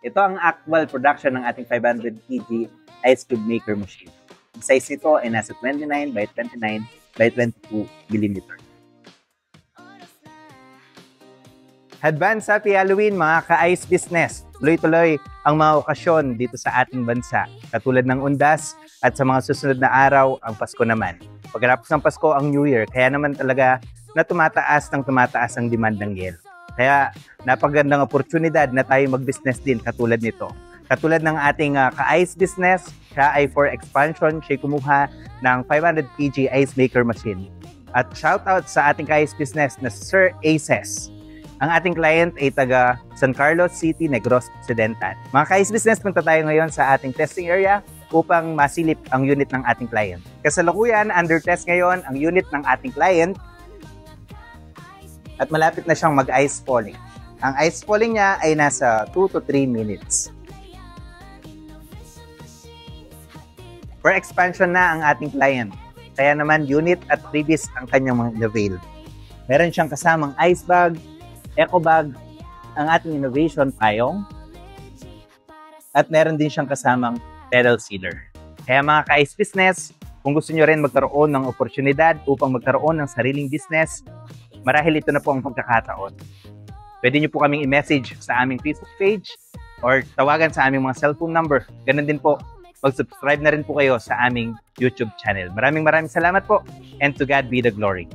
Ito ang actual production ng ating 500 kg ice cube maker machine. Ang size nito ay nasa 29 by 29 by 22 mm. Advance Happy Halloween mga ka-ice business! Tuloy-tuloy ang mga okasyon dito sa ating bansa. Katulad ng Undas at sa mga susunod na araw, ang Pasko naman. Pagkatapos ng Pasko, ang New Year. Kaya naman talaga na tumataas ang demand ng yelo. Kaya napagandang oportunidad na tayo mag-business din katulad nito. Katulad ng ating ka-ice business, siya ay for expansion, siya kumuha ng 500 kg ice maker machine. At shoutout sa ating ka-ice business na Sir Aces. Ang ating client ay taga San Carlos City, Negros Occidental. Mga ka-ice business, punta tayo ngayon sa ating testing area upang masilip ang unit ng ating client. Kasalukuyan, under test ngayon ang unit ng ating client at malapit na siyang mag-ice falling. Ang ice falling niya ay nasa 2 to 3 minutes. For expansion na ang ating client. Kaya naman unit at freebies ang kanyang mga avail. Meron siyang kasamang ice bag, eco bag, ang ating innovation payong, at meron din siyang kasamang pedal sealer. Kaya mga ka-ice business, kung gusto nyo rin magkaroon ng oportunidad upang magkaroon ng sariling business, marahil ito na po ang pagkakataon. Pwede nyo po kaming i-message sa aming Facebook page or tawagan sa aming mga cellphone number. Ganun din po, mag-subscribe na rin po kayo sa aming YouTube channel. Maraming salamat po, and to God be the glory.